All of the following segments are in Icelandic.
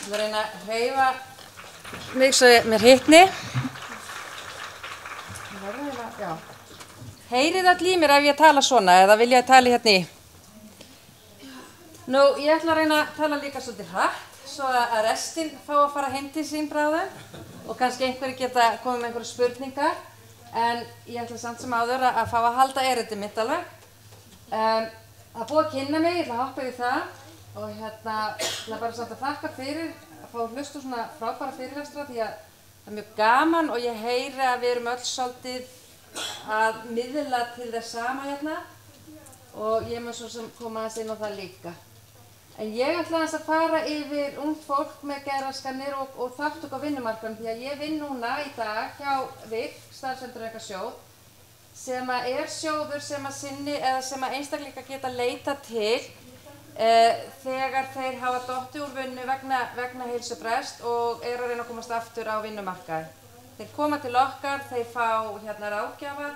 Ég reyna að hreyfa mig svo mér hitni. Heyrið allir í mér ef ég tala svona eða vilja ég tala hérna í? Nú, ég ætla að reyna að tala líka svolítið hratt svo að restin fá að fara heim til sín bráðum og kannski einhverjir geta komið með einhverju spurningar en ég ætla samt sem áður að fá að halda erindi mitt alveg. Það búið að kynna mig, ég ætla að hoppa yfir það og hérna ætla bara samt að þakka fyrir að fá að hlusta svona frábæra fyrirlestra því að það er mjög gaman og ég heyri að við erum öll svolítið að miðla til þess sama hérna og ég mun svo sem koma aðeins inn á það líka. En ég ætla aðeins að fara yfir ungt fólk með geðraskanir og þátttöku á vinnumarkaðnum því að ég vinn núna í dag hjá VIK, starfsendurhæfingarsjóð, sem er sjóður sem að sinni eða sem að einstaklingar geta leita til þegar þeir hafa dottið úr vinnu vegna heilsubrest og eru að reyna að komast aftur á vinnumarkaði. Þeir koma til okkar, þeir fá hérna ráðgjafa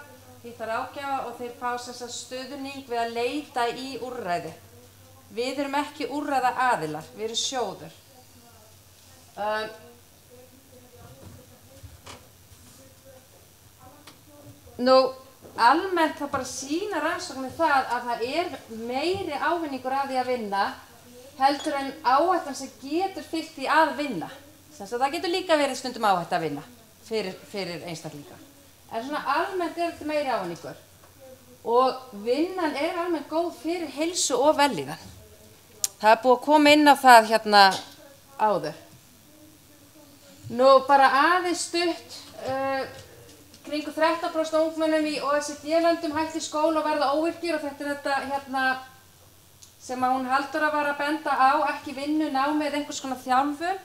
og þeir fá stuðning við að leita í úrræði. Við erum ekki úrræða aðilar, við erum sjóður. Nú, almennt það bara sýna rannsóknir það að það er meiri ávinningur að því að vinna heldur en áhættan sem getur fylgt því að vinna. Þess að það getur líka verið stundum áhætt að vinna fyrir einstaklinga. En svona almennt er þetta meiri ávinningur. Og vinnan er almennt góð fyrir heilsu og vellíðan. Það er búið að koma inn á það hérna áður. Nú bara aðeins stutt, kringu 13% ungmennum í OECD-löndum hætti skóla og verða óvirkir og þetta er þetta hérna sem að hún Halldóra var að benda á, ekki vinnu, námi eða einhvers konar þjálfun.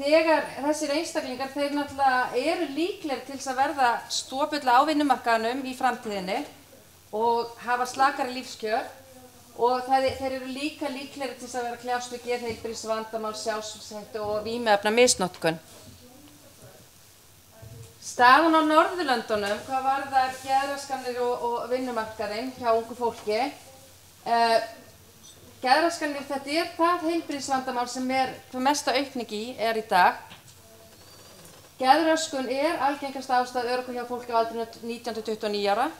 Þegar þessir einstaklingar, þeir náttúrulega eru líklegir til þess að verða stopulla á vinnumarkaðnum í framtíðinni og hafa slakari lífskjör og þeir eru líka líklegir til þess að vera kljást við geðheilbrigðisvandamál, sjálfsvígshættu og vímuefnamisnotkun. Staðan á Norðurlöndunum, hvað varðar geðraskanir og vinnumarkaðinn hjá ungu fólki, geðraskanir, þetta er það heilbrigðisvandamál sem hvað mesta aukning í í dag. Geðröskun er algengasta ástæða örorku hjá fólki á aldrinu 19–29 ára.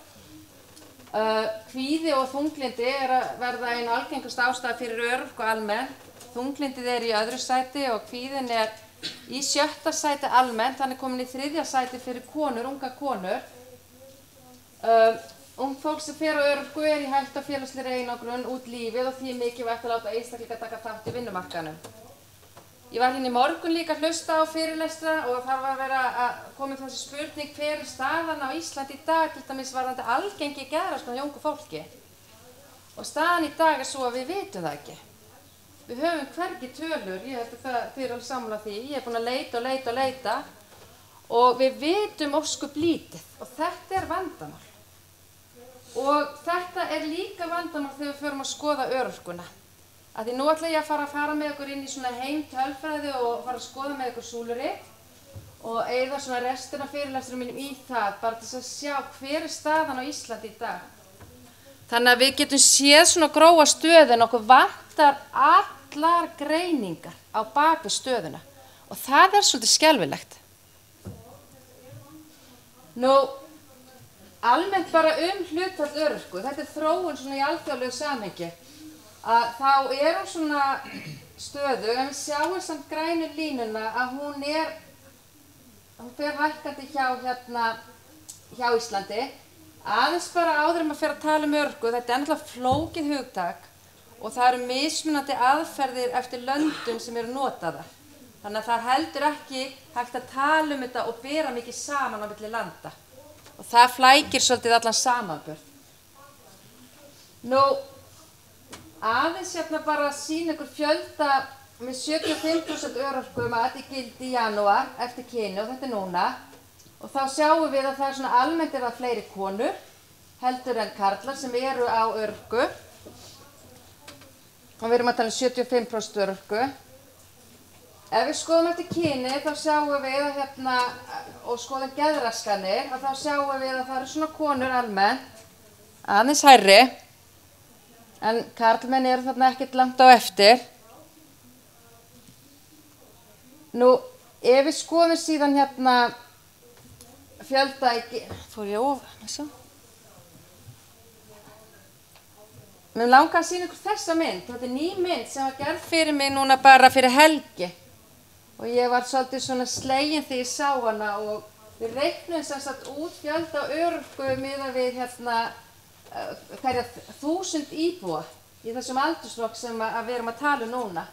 Kvíði og þunglyndi er að verða einu algengasta ástæða fyrir örorku almennt. Þunglyndið er í öðru sæti og kvíðin er í 7. sæti almennt, hann er komin í 3. sæti fyrir konur, unga konur. Ungt fólk sem fer á örorku er í hættu á félagslegri einangrun út lífið og því er mikilvægt að láta einstaklinga taka þátt í vinnumarkaðnum. Ég var hérna í morgun líka að hlusta á fyrirlestra og það var að vera að koma þessi spurning hver er staðan á Íslandi í dag til dæmis varðandi algengi geðraskan hjá ungu fólki. Og staðan í dag er svo að við vitum það ekki. Við höfum hvergi tölur, ég held að þið eru alveg sammála því, ég er búin að leita og við vitum ósköp lítið og þetta er vandamál. Og þetta er líka vandamál þegar við förum að skoða örorkuna. Af því nú ætla ég að fara með okkur inn í svona heimtölfræði og fara að skoða með okkur súlurit og eyða svona restina fyrirlesturum mínum í það, bara til að sjá hver er staðan á Íslandi í dag. Þannig að við getum séð svona grófa stöðun, okkur vantar allar greiningar á bak við stöðuna og það er svolítið skelfilegt. Nú, almennt bara hlutfall örorku, þetta er þróun svona í alþjóðlegu samhengi, að þá er svona stöðu, en við sjáum samt grænu línuna að hún fer hækkandi hjá Íslandi. Aðeins bara áður að fer að tala um örorku, þetta er náttúrulega flókið hugtak og það eru mismunandi aðferðir eftir löndum sem eru notaðar. Þannig að það heldur ekki hægt að tala um þetta og bera mikið saman á milli landa. Og það flækir svolítið allan samanburð. Nú, aðeins bara að sýna ykkur fjölda með 75% örorku að þetta gildi í janúar eftir kyni og þetta er núna. Og þá sjáum við að það er svona almennt það fleiri konur heldur en karlar sem eru á örorku. Og við erum að tala um 75% örorku. Ef við skoðum eftir kyni þá sjáum við að og skoðum geðraskanir þá sjáum við að það eru svona konur almennt, aðeins hærri. en karlmenn eru þarna ekkert langt á eftir. Nú, ef við skoðum síðan hérna fjölda fór ég þessu? Mér langar að sýna ykkur þessa mynd. Þetta ný mynd sem var gerð fyrir mig núna bara fyrir helgi. Og ég var svolítið svona slegin þegar ég sá hana og við reiknum sem sagt út fjölda örorku miðað við hérna hverja 1000 íbúa í þessum aldursflokk sem við erum að tala um núna.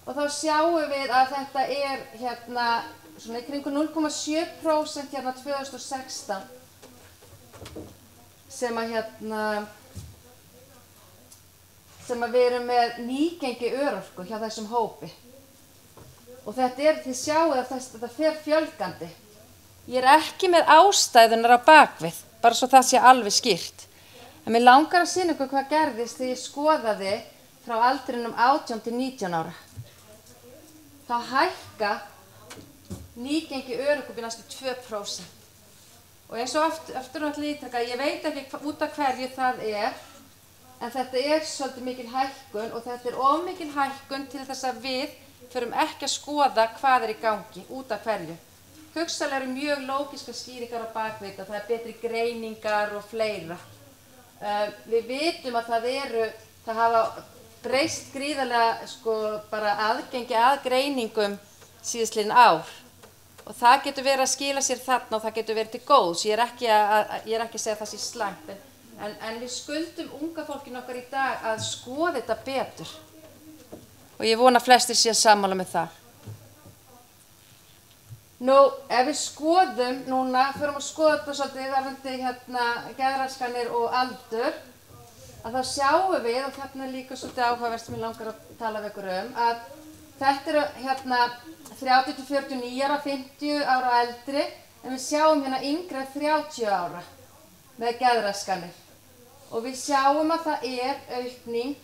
Og þá sjáum við að þetta hérna svona í kringum 0,7% hérna 2016 sem við erum með nýgengi örorku hjá þessum hópi. Og þetta þið sjáu að þetta fer fjölgandi. Ég ekki með ástæðunar á bakvið, bara svo það sé alveg skýrt. En mér langar að sýna ykkur hvað gerðist þegar ég skoðaði frá aldrinum 18 til 19 ára. Þá hækka nýgengi örorku upp í næstu 2%. Og eins og aftur náttúrulega ítaka, ég veit ekki út af hverju það en þetta svolítið mikil hækkun og þetta of mikil hækkun til þess að við förum ekki að skoða hvað í gangi, út af hverju. Hugsanlega eru mjög lógiska skýringar á bakvið þetta, það betri greiningar og fleira. Við vitum að það hafa breyst gríðarlega bara aðgengi að greiningum síðastliðin ár. Og það getur verið að skila sér þarna og það getur verið til góðs. Ég ekki að segja það sé slæmt, en við skuldum unga fólkinu okkar í dag að skoða þetta betur. Og ég vona að flestir séu sammála með það. Nú, ef við skoðum núna, förum að skoða þetta svolítið varðandi hérna geðraskanir og aldur, að þá sjáum við, og þarna líka svolítið áhugavert sem ég langar að tala við ykkur að þetta eru hérna 30 til 49 ára, 50 ára og eldri, en við sjáum hérna yngri en 30 ára með geðraskanir. Og við sjáum að það aukning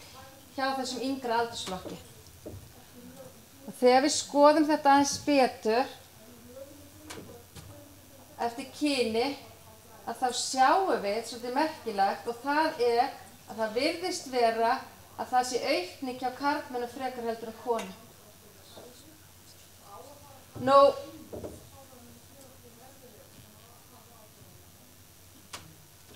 hjá þessum yngra aldursflokki. Og þegar við skoðum þetta aðeins betur, eftir kyni, að þá sjáum við svolítið merkilegt og það að það virðist vera að það sé aukning hjá karlmennum frekar heldur en konum. Nú,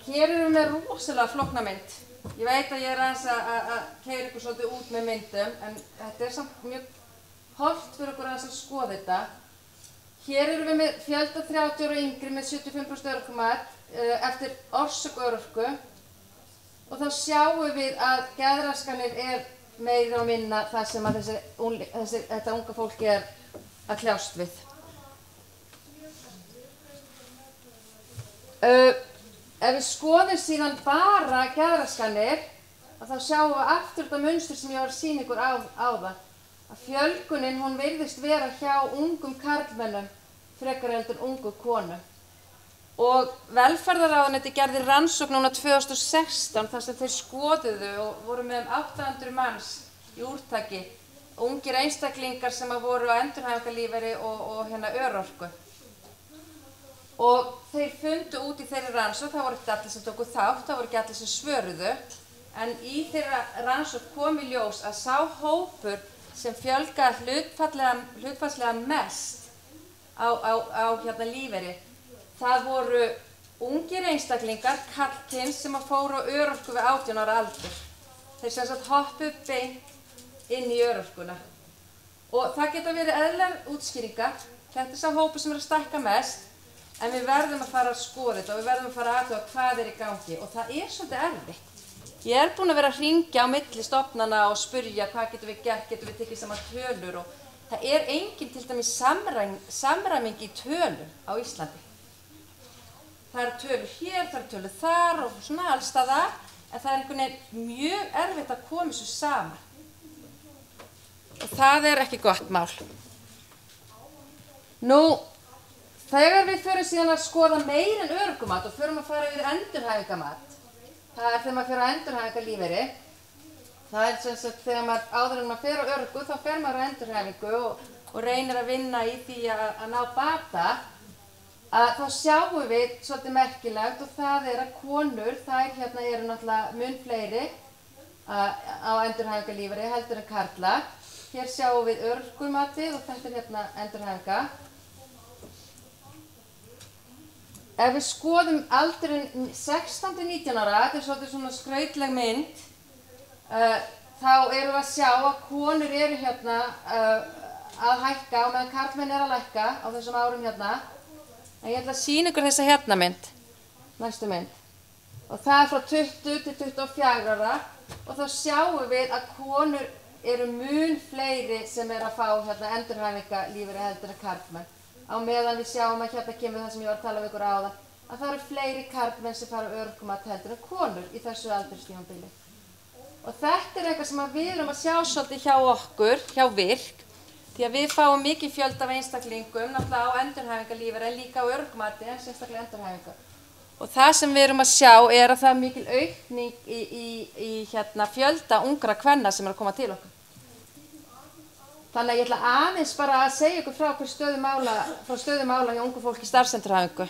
hér erum við með rosalega flókna mynd. Ég veit að ég aðeins að keyra ykkur svolítið út með myndum, en þetta samt mjög hollt fyrir okkur aðeins að skoða þetta. Hér erum við með fjölda 30 ára yngri með 75% örorkumat eftir orsök örorku og þá sjáum við að geðraskanir meira og minna það sem að þetta unga fólki að kljást við. Ef við skoðum síðan bara geðraskanir, þá sjáum við aftur þetta munstur sem ég var að sýna ykkur áðan. Að fjölgunin, hún virðist vera hjá ungum karlmennum frekar heldur en ungum konum. Og velferðarráðuneyti gerði rannsókn núna 2016 þar sem þeir skoðuðu og voru með 800 manns í úrtaki, ungir einstaklingar sem voru á endurhæfingarlífeyri og hérna örorku. Og þeir fundu út í þeirri rannsókn, það voru ekki allir sem tóku þátt, það voru ekki allir sem svöruðu, en í þeirra rannsókn kom í ljós að sá hópur sem fjölgaði hlutfallslega mest á hérna lífeyri, það voru ungir einstaklingar, karlkyns sem fóru á örorku við 18 ára aldur. Þeir sem sagt hoppuðu beint inn í örorkuna. Og það geta verið eðlilegar útskýringar, þetta sá hópur sem að stækka mest, en við verðum að fara að skoða þetta og við verðum að fara að athuga hvað í gangi og það svolítið erfitt. Ég búin að vera að hringja á milli stofnana og spyrja hvað getum við gert, getum við tekið saman tölur og það engin til dæmis samræming í tölum á Íslandi. Það eru tölur hér, það eru tölur þar og svona alls staðar, en það einhvern veginn mjög erfitt að koma þessu saman. Og það ekki gott mál. Nú, þegar við förum síðan að skoða meira en örorkumat og förum að fara yfir endurhæfingarmat, það þegar maður fer á endurhæfingarlífeyri, það sem sagt þegar maður áður en maður fer á örorku, þá fer maður á endurhæfingu og reynir að vinna í því að ná bata, þá sjáum við svolítið merkilegt og það að konur, þær hérna eru náttúrulega mun fleiri, á endurhæfingarlífeyri heldur en karlar. Hér sjáum við örorkumatið og þetta hérna endurhæfinga. Ef við skoðum aldurinn 16–19 ára, þetta svolítið svona skrautleg mynd, þá erum við að sjá að konur eru hérna að hækka og meðan karlmenn að lækka á þessum árum hérna. En ég ætla að sýna ykkur þessa hérna mynd, næstu mynd. Og það frá 20–24 ára og þá sjáum við að konur eru mun fleiri sem að fá hérna endurhæfingarlífeyri heldur en karlmenn. Á meðan við sjáum að hérna kemur það sem ég var að tala við ykkur áðan, að það eru fleiri karlmenn sem fara örorkumat heldur en konur í þessu aldurstímabili. Og þetta eitthvað sem við erum að sjá svolítið hjá okkur, hjá VIRK, því að við fáum mikið fjölda af einstaklingum, náttúrulega á endurhæfingarlífeyri en líka á örorkumati en sérstaklega endurhæfingar. Og það sem við erum að sjá að það er mikil aukning í hérna fjölda ungra kvenna sem að koma til okkur. Þannig að ég ætla aðeins bara að segja ykkur frá stöðu mála hjá ungu fólki í starfsendurhæfingu.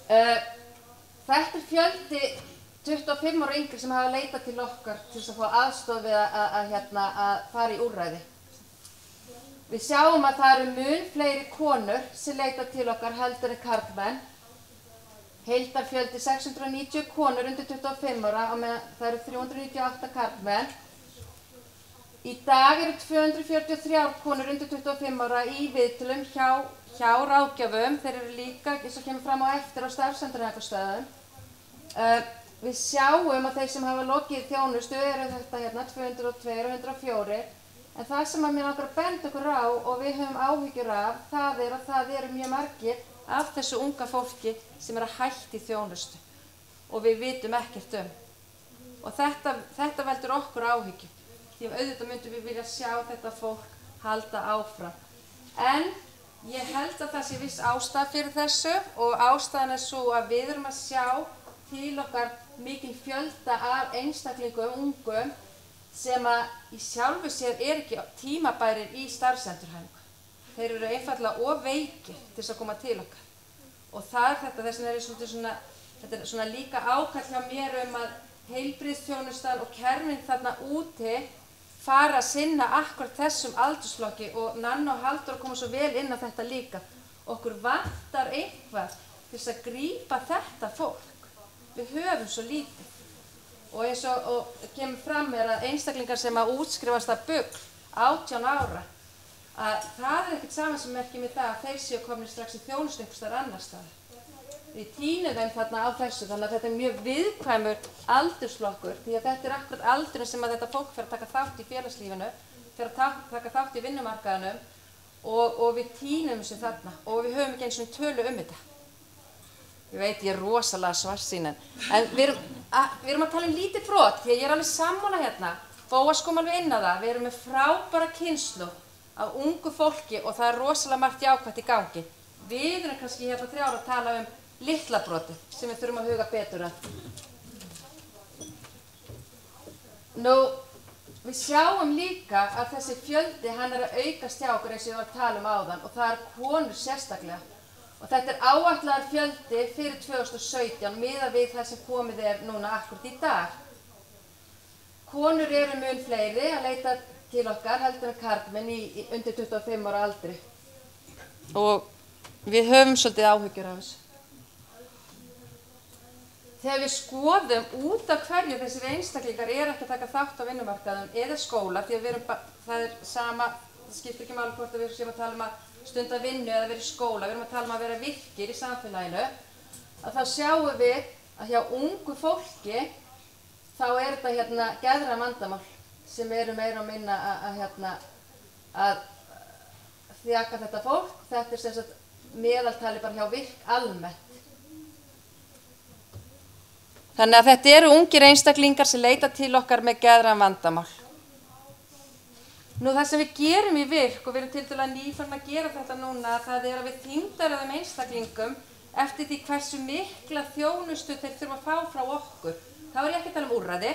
Þetta er fjöldi 25 ára yngri sem hafa leitað til okkar til þess að fá aðstoð við að fara í úrræði. Við sjáum að það eru mun fleiri konur sem leita til okkar heldur en karlmenn. Heildarfjöldi 690 konur undir 25 ára og það eru 398 karlmenn. Í dag eru 243 konur undir 25 ára í viðtölum hjá ráðgjafum. Þeir eru líka, eins og kemur fram á eftir, á starfsendurhæfingarstöðum. Við sjáum að þeir sem hafa lokið þjónustu eru þetta hérna 202 og 104. En það sem að mér langar að benda okkur á og við höfum áhyggjur af, það er að það eru mjög margir af þessu unga fólki sem eru að hætta í þjónustu og við vitum ekkert um. Og þetta veldur okkur áhyggjum. Því að auðvitað myndum við vilja sjá þetta fólk halda áfram. En ég held að það sé viss ástæða fyrir þessu og ástæðan er svo að við erum að sjá til okkar mikil fjölda af einstaklingum, ungum, sem að í sjálfu sér ekki tímabærir í starfsendurhæfingu. Þeir eru einfaldlega of veikir til þess að koma til okkar. Og það er þetta, þess vegna þetta er svona líka ákall hjá mér að heilbrigðisþjónustan og kerfin þarna úti fara að sinna akkurat þessum aldursflokki og Nanna og Halldór koma svo vel inn á þetta líka. Okkur vantar eitthvað til þess að grípa þetta fólk. Við höfum svo lítið. Og eins og kemur fram að einstaklingar sem að útskrifast að BUGL 18 ára, að það er ekkert samansmerki með það að þeir séu komnir strax í þjónustu einhvers staðar annars staðar. Við tínum þeim þarna á þessu, þannig að þetta er mjög viðkvæmur aldursflokkur, því að þetta er akkurat aldurinn sem að þetta fólk fer að taka þátt í félagslífinu, fer að taka þátt í vinnumarkaðinum og við tínum þessu þarna og við höfum ekki eins og tölu þetta. Ég veit, ég er rosalega svartsýnin, en við erum að tala um lítið brot, því að ég er alveg sammála hérna, Bóas kom alveg inn á það, við erum með frábæra kynslóð af ungu fólki og það er rosalega margt jákvætt í gangi. Við erum kannski hérna 3 ára að tala um litla broti sem við þurfum að huga betur að. Nú, við sjáum líka að þessi fjöldi hann er að aukast hjá okkur eins og ég var að tala um áðan og það er konur sérstaklega. Og þetta er áætlaður fjöldi fyrir 2017 miðað við það sem komið er núna akkúrat í dag. Konur eru mun fleiri að leita til okkar heldur en karlmenn í undir 25 ára aldri. Og við höfum svolítið áhyggjur af þessu. Þegar við skoðum út af hverju þessir einstaklingar ekki að taka þátt á vinnumarkaðum eða skóla, því að það er sama, það skiptir ekki máli hvort að við séum að tala um að stunda vinnu eða vera í skóla, við erum að tala um að vera virkir í samfélaginu, að þá sjáum við að hjá ungu fólki þá er þetta hérna geðræn vandamál sem eru meira og minna að þjaka þetta fólk. Þetta er sem sagt meðaltali bara hjá VIRK almennt. Þannig að þetta eru ungir einstaklingar sem leita til okkar með geðræn vandamál. Nú það sem við gerum í VIRK og við erum tiltölulega nýfarin að gera þetta núna, það er að við þyngdaröðum einstaklingum eftir því hversu mikla þjónustu þeir þurfa að fá frá okkur. Þá er ég ekki að tala um úrræði,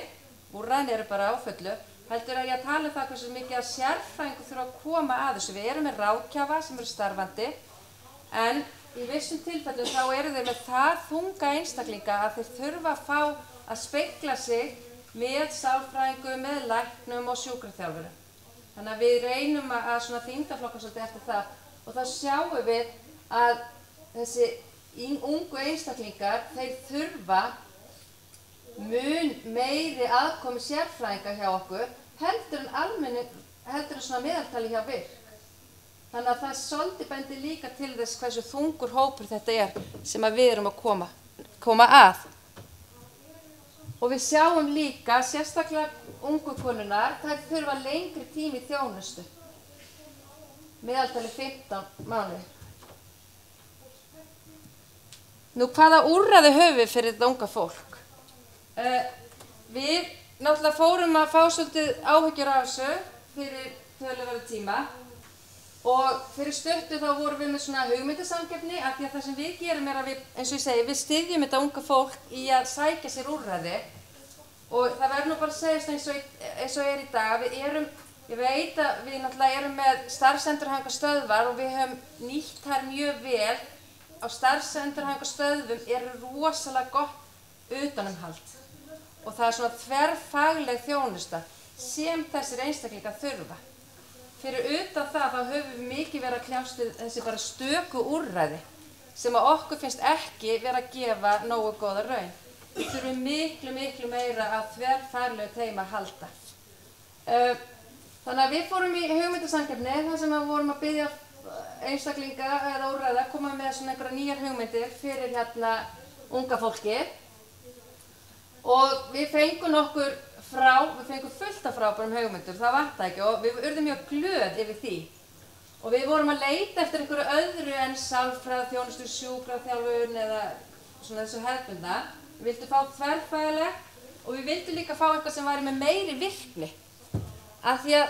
úrræðin eru bara á fullu, heldur að ég að tala um það hversu mikið að sérfræðingu þurfa að koma að þessu. Við erum með ráðgjafa sem eru starfandi, en í vissum tilfellum þá eru þeir með það þunga einstaklinga að þeir þurfa að fá að spegla sig með sálfræðingum, með læknum og sjúkraþjálfurum. Þannig að við reynum að svona þyngdarflokka svolítið eftir það og þá sjáum við að þessi ungu einstaklingar, þeir þurfa mun meiri aðkomu sérfræðinga hjá okkur heldur en svona meðaltali hjá virk. Þannig að það svolítið bendir líka til þess hversu þungur hópur þetta sem að við erum að koma að. Og við sjáum líka, sérstaklega ungu konunar, þær þurfa lengri tími í þjónustu. Meðaltali 15 mánuði. Nú, hvaða úrræði höfum við fyrir þetta unga fólk? Við náttúrulega fórum að fá svolítið áhyggjur af þessu fyrir töluverðan tíma og fyrir stuttu þá vorum við með svona hugmyndasamkeppni af því að það sem við gerum að við, eins og ég segi, við styðjum þetta unga fólk í að sækja sér úrræði og það verður nú bara að segja eins og í dag. Ég veit að við náttúrulega erum með starfsendurhæfingarstöðvar og við höfum nýtt þær mjög vel. Á starfsendurhæfingarstöðvum rosalega gott utanumhald og það svona þverfagleg þjónusta sem þessir einstaklingar þurfa. Fyrir utan það þá höfum við mikið verið að kljást við þessi bara stöku úrræði sem að okkur finnst ekki vera að gefa nógu góða raun. Við þurfum miklu meira að þverfaglegu teymi að halda. Þannig að við fórum í hugmyndasamkeppni þar sem við vorum að biðja einstaklinga eða úrræða að koma með svona einhverja nýjar hugmyndir fyrir unga fólki og við fengum fullt af frábærum hugmyndur, það vantaði ekki og við urðum mjög glöð yfir því og við vorum að leita eftir einhverju öðru en sálfræði, þjónustu, sjúkraþjálfun eða svona þessu hefðbundna. Við vildum fá þverfagleg og við vildum líka fá eitthvað sem væri með meiri virkni af því að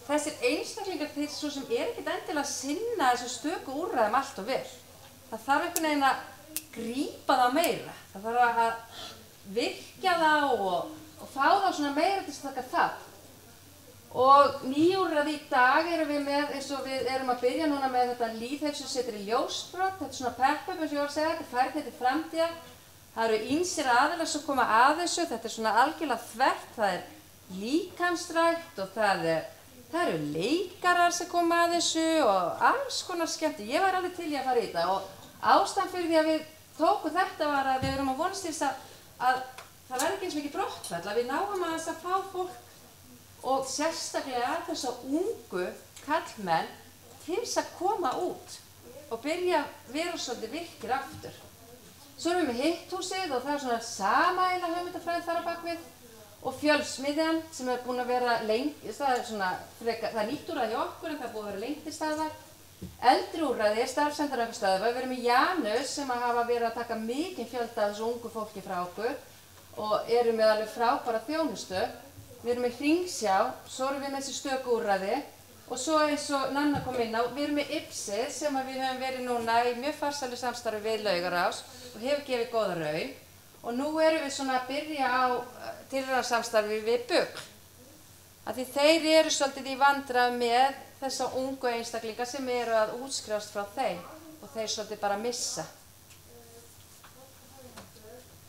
þessir einstaklingar þeir svo sem ekkert endilega að sinna þessu stöku úrræðum allt og vel. Það þarf einhvern veginn að grípa það meira. Það þarf að virkja þá og fá þá svona meira til að taka það. Og nýjúrræði í dag erum við með, eins og við erum að byrja núna með þetta lýðheilsusetri ljósbrot, þetta er svona pep-up eins og ég var að segja, þetta er færni til framtíðar. Það eru ýmsir aðilar sem koma að þessu, þetta er svona algjörlega þvert, það er líkamsrækt og það eru leikarar sem koma að þessu og alls konar skemmti. Ég var alveg til í að fara í þetta og ástæðan fyrir því að við tókum þetta var að við erum að vonast til þess að það verði ekki eins mikið brottfall, að við náum að þess að fá fólk og sérstaklega þess að ungu karlmenn til þess að koma út og byrja að vera svolítið virkir aftur. Svo erum við með hitthúsið og það er svona samæla hugmyndafræði þar á bakvið og Fjölsmiðjan sem er búin að vera lengi, það er nýtt úrræði hjá okkur en það er búin að vera lengt til staðar. Eldri úrræði er starfsendurhæfingarstöðvar, við erum með Janus sem hafa verið að taka mikinn fjölda af þessu ungu fólki frá okkur og erum með alveg frábæra þjónustu. Við erum með Hringsjá, svo erum við með þessi stöku úrræði og svo eins og Nanna kom inn á, við erum með Ipsið sem við höfum verið núna í mjög farsælu samstarfi við Laugarás og hefur gefið góða raun og nú erum við svona að byrja á tilraunarsamstarfi við BUGL. Af því þeir eru svolítið í vandræðum með þessa ungu einstaklinga sem eru að útskrifast frá þeim og þeir svolítið bara missa.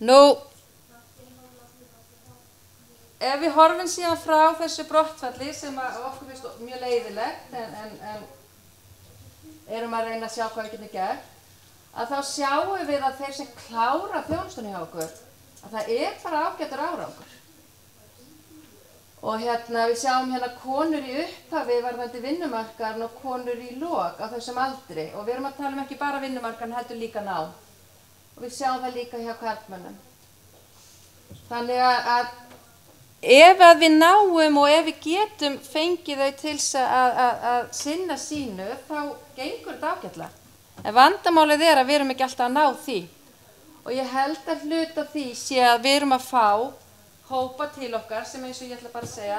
Nú, ef við horfum síðan frá þessu brottfalli sem okkur finnst mjög leiðilegt en erum að reyna að sjá hvað við getum gert, að þá sjáum við að þeir sem klára þjónustunni hjá okkur, að það er bara ágætur árangur. Og við sjáum konur í upphafi varðandi vinnumarkaðinn og konur í lok á þessum aldri og við erum að tala ekki bara vinnumarkaðinn heldur líka nám. Og við sjáum það líka hjá karlmönnum. Þannig að ef við náum og ef við getum fengið þau til að sinna sínu, þá gengur þetta ágætlega. En vandamálið er að við erum ekki alltaf að ná því. Og ég held að hluta því sé að við erum að fá hópa til okkar sem eins og ég ætla bara að segja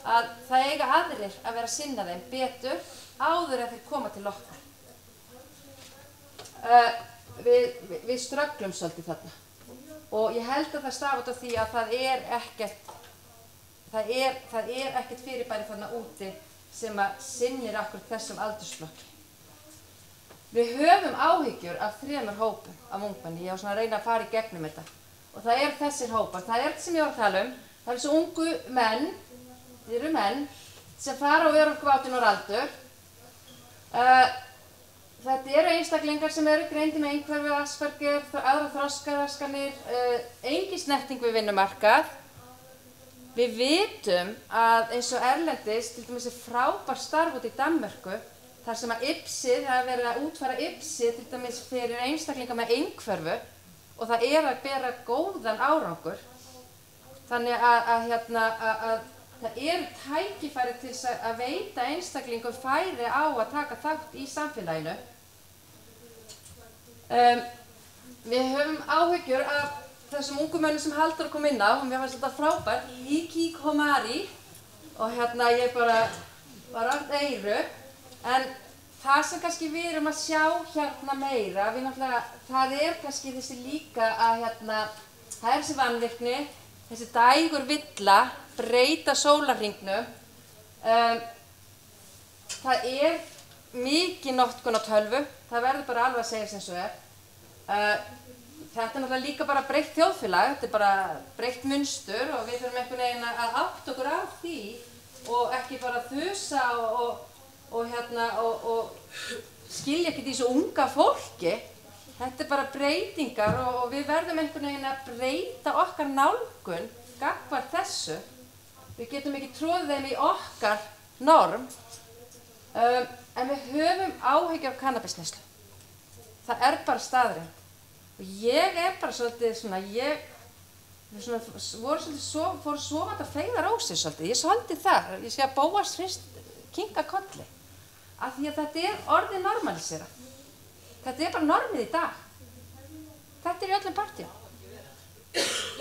að það eiga aðrir að vera að sinna þeim betur áður en þeir koma til okkar. Við strögglum svolítið þarna. Og ég held að það stafar út af því að það er ekkert fyrirbæri þarna úti sem að sinnir okkur þessum aldursflokki. Við höfum áhyggjur af 3 hópum af ungmenni, ég á svona að reyna að fara í gegnum þetta. og það eru þessir hópar. Það er þetta sem ég var að tala um. Það eru þessi ungu menn, þeir eru menn, sem fara á örorku 18 ára aldur. Þetta eru einstaklingar sem eru greindir með einhverfu, Asperger, aðra þroskaraskanir, engin snerting við vinnumarkað. Við vitum að eins og erlendis, til dæmis frábær starf út í Danmörku, þar sem að IPSIð, það er verið að útfæra IPSIð til dæmis fyrir einstaklingar með einhverfu og það er að bera góðan árangur. Þannig að það eru tækifæri til að veita einstaklingum færi á að taka þátt í samfélaginu. Við höfum áhyggjur af þessum ungu mönnum sem Halldór kom inn á, og mér fannst þetta frábært, hikikomori, og ég bara var allt eyru, en það sem kannski við erum að sjá hérna meira, það er kannski þessi líka að það er þessi vanvirkni, þessi dægurvilla, breyta sólarhringnum, það er mikið notkun á tölvu, það verður bara alveg að segja sem svo er. Þetta er náttúrulega líka bara breytt þjóðfélag, þetta er bara breytt munstur og við þurfum einhvern veginn að átta okkur á því og ekki bara þusa og skilja ekki þessu unga fólki. Þetta er bara breytingar og við verðum einhvern veginn að breyta okkar nálgun gagnvart þessu. Við getum ekki troðið þeim í okkar norm, en við höfum áhyggjur af kannabisneyslu. Það er bara staðreynd. Og ég er bara svolítið svona, fór sofandi að feyða rósir svolítið, ég svolítið það, ég sé að Bóas hrist kinka kolli. Af því að þetta er orðið normalisera. Þetta er bara normið í dag. Þetta er í öllum partíum.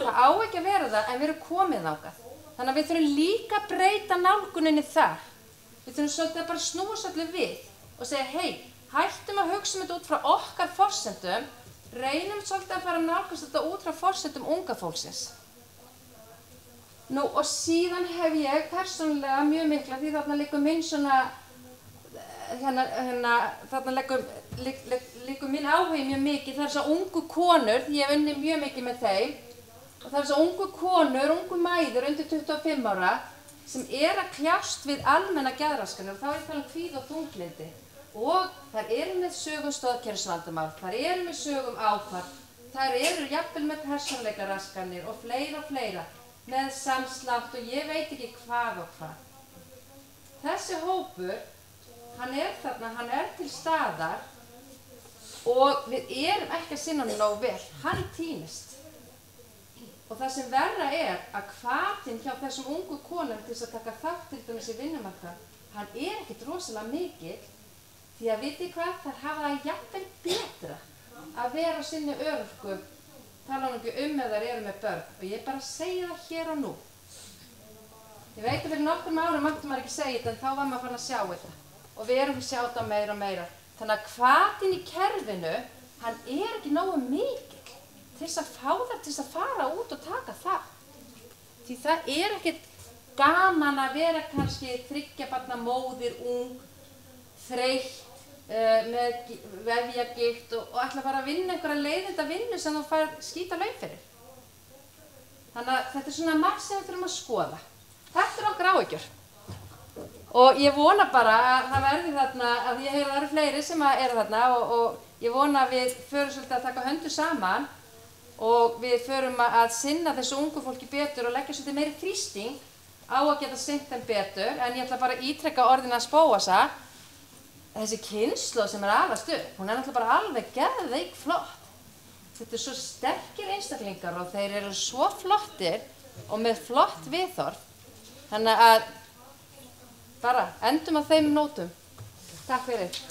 Það á ekki að vera það, en við erum komið þangað. Þannig að við þurfum líka að breyta nálguninni þar. Við þurfum svolítið að bara snúa svolítið við og segja, hei, hættum að hugsa þetta út frá okkar forsendum, reynum svolítið að fara að nálgast þetta út frá forsendum unga fólksins. Nú, og síðan hef ég persónulega mjög mikla, því þarna liggur minn svona, þarna liggur minn áhugi mjög mikið, það er þessar ungu konur, ég hef unnið mjög mikið með þeim, og það er þessar ungu konur, ungu mæður undir 25 ára, sem er að kljást við almenna geðraskanir, og þá er ég að tala um kvíða og þunglyndi. Og þær eru með sögum stoðkerfisvandamál, þær eru með sögum áfall, þær eru jafnvel með persónuleikaraskanir og fleira, með samslátt og ég veit ekki hvað og hvað. Þessi hópur, hann er þarna, hann er til staðar og við erum ekki að sinna hann nógu vel, hann týnist. Og það sem verra er að hvatinn hjá þessum ungu konum til þess að taka þátt til dæmis í vinnumarkað, hann er ekkert rosalega mikill. Því að vitið hvað, þær hafa það jafnvel betra að vera á sinni örorku, tala nú ekki ef þær eru með börn. Og ég bara segi það hér og nú. Ég veit að fyrir nokkrum árum mátti maður ekki segja þetta, en þá var maður farin að sjá þetta. Og við erum að sjá þetta meira og meira. Þannig að hvatinn í kerfinu, hann er ekki nógu mikill til þess að fá þær til þess að fara út og taka það. Því það er ekkert gaman að vera kannski 3 barna móðir, ung, þreytt, með vefjagigt og ætla að fara að vinna einhverja leiðinda vinnu sem þú fær skýta laun fyrir. Þannig að þetta er svona margt sem við þurfum að skoða. Þetta er okkar áhyggjur. Og ég vona bara að það verði þarna, að ég heyri að það eru fleiri sem eru þarna og ég vona að við förum svolítið að taka höndum saman og við förum að sinna þessu ungu fólki betur og leggja svolítið meiri þrýsting á að geta sinnt þeim betur. En ég ætla bara að ítreka orðin hans Bóasa. Þessi kynslóð sem er alast upp, hún er náttúrulega bara alveg geðveik flott. Þetta er svo sterkir einstaklingar og þeir eru svo flottir og með flott viðhorf. Þannig að bara endum á þeim nótum. Takk fyrir.